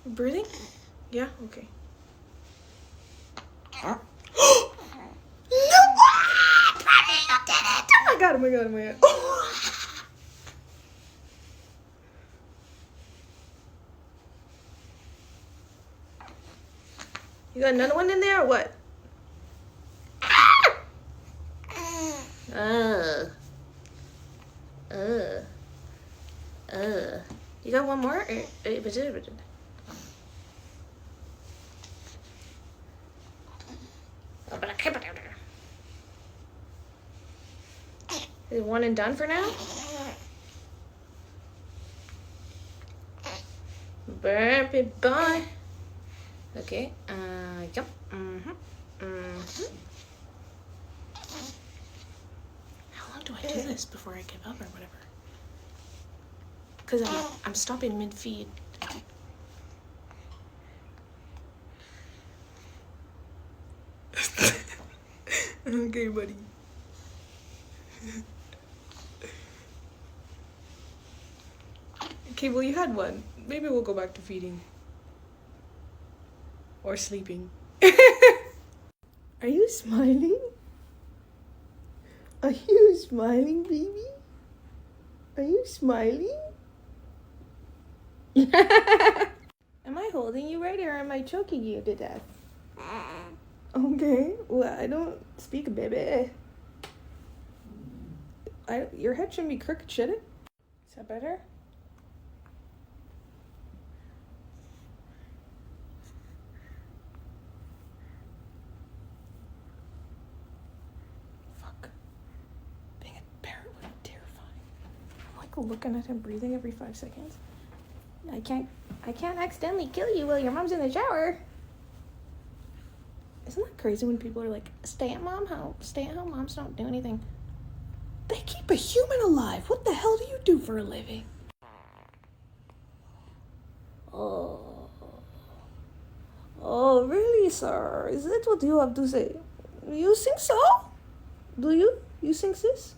Breathing? Yeah? Okay. No! Daddy, you did it! Oh my god, oh my god, oh my god. You got another one in there or what? You got one more? Is one and done for now? Burpy boy. Okay. Yep. How long do I do this before I give up or whatever? Because I'm stopping mid-feed. Okay, buddy. Okay, well, you had one. Maybe we'll go back to feeding. Or sleeping. Are you smiling? Are you smiling, baby? Are you smiling? Am I holding you right or am I choking you to death? Okay, well, I don't speak, baby. Your head shouldn't be crooked, should it? Is that better? Fuck. Being a parrot would be terrifying. I'm like looking at him breathing every 5 seconds. I can't accidentally kill you while your mom's in the shower. Isn't that crazy when people are like, stay-at-home moms don't do anything. They keep a human alive. What the hell do you do for a living? Oh, really, sir? Is that what you have to say? You think so? Do you? You think this?